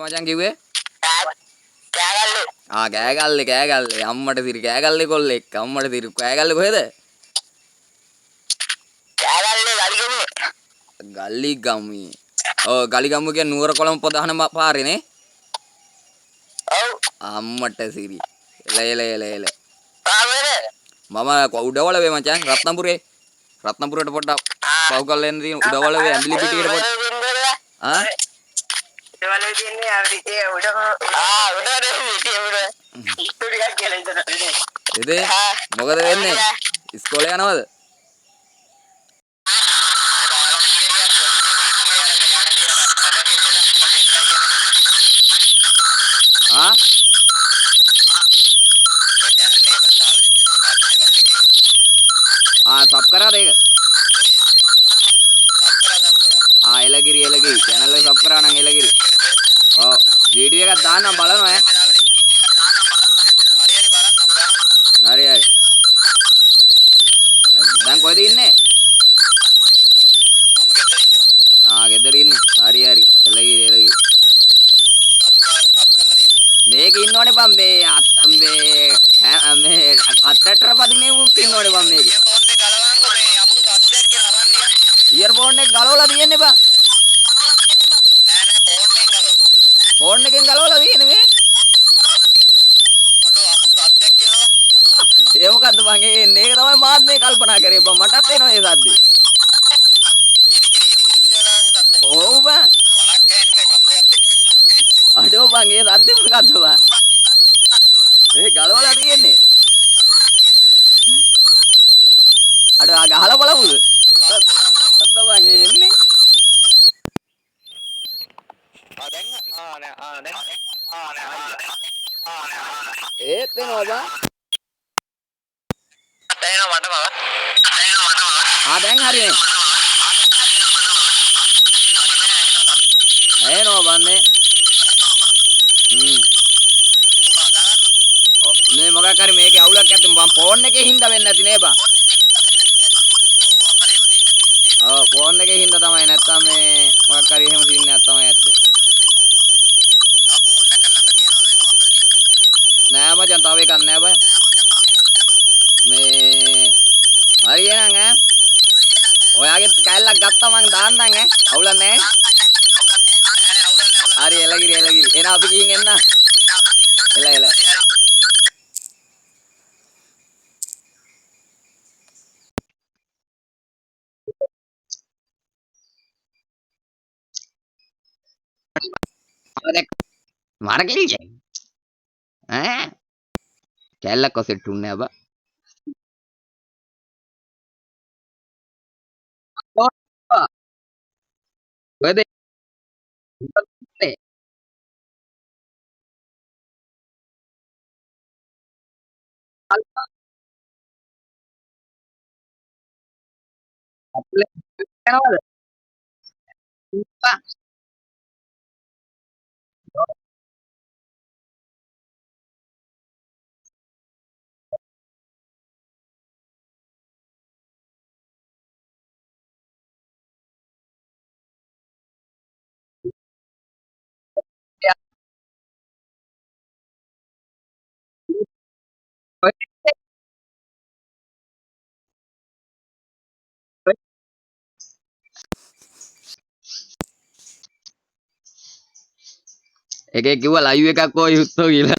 මචං කිව්වේ? කෑගල්ලේ. කෑගල්ලේ අම්මට තිරි කෑගල්ලේ කොල්ලෙක් අම්මට තිරි කෑගල්ලේ කොහෙද? කෑගල්ලේ ගලිගමුවේ. ගල්ලිගමුවේ. ඔව් ගලිගමුව කියන්නේ නුවර කොළඹ ප්‍රධාන පාරේ නේ? ඔව්. අම්මට සිරි. එල. ආවෙද? මම උඩවලවේ මචං රත්නපුරේ. රත්නපුරට පොඩ්ඩක් පහු කරලා එන්න තියෙන උඩවලවේ ඇඹිලි පිටියට පොඩ්ඩක්. ආ? උඩවලවේ තියන්නේ අර පිටියේ උඩම උඩවලවේ පිටියේ උඩ. ඉස්තු ටිකක් කියලා ඉතන. ඉතින් මොකද වෙන්නේ? ඉස්කෝලේ යනවද? ආ? සබ් කරාද ඒක? එලගිරි channel එක සබ් කරා නම් එලගිරි. ඔව් වීඩියෝ එකක් දාන්නම් බලනවා ඈ. හරි. දැන් කොහෙද ඉන්නේ? ගෙදර ඉන්නේ. හරි. එලගිරි. මේක ඉන්නෝනේ බම් මේ අත්තටර පදිනේ මුත් ඉන්නෝනේ බම් මේකේ. ඉයර්ෆෝන් එක ගලවලා තියෙන්නේ බං. ෆෝන් එකෙන් ගලවලා තියෙන්නේ මේ. ඒ මොකද්ද බං එන්නේ? ඒක තමයි මාත් මේ කල්පනා කරේ බං. මටත් එනවා ඒ සද්දේ. ඔව් බං. අඩෝ බං ඒ සද්දේ මොකද්ද බං? ඒ ගලවලා තියෙන්නේ. අඩෝ ගහලා බලමුද? අද්ද බං එන්නේ. ඒත් එනවා බං. දැන් හරිනේ. එනවා බන්නේ. මේ මොකක් හරි මේකේ අවුලක් ඇතින් බං ෆෝන් එකේ හින්දා වෙන්නේ නැති නේ බං. ෆෝන් එකේ හින්දා තමයි නැත්තම් මේ මොකක් හරි එහෙම සීන් එකක් තමයි ඇත්තේ. නෑ මචං තව එකක් නෑ බං. මේ හරි එහෙනම් ඈ. ඔයාගේ කැල්ලක් ගත්තා මං දාන්නම් ඈ. අවුලක් නෑ. හරි එලගිරි. එහෙනම් අපි ගිහින් එන්න. එල. මරකෙලිජ කැල්ලක් ඔසෙට් උන්නේ අබ කොහෙද යනවද එකේ කිව්වා ලයිව් එකක් ඕයි යුත්තෝ කියලා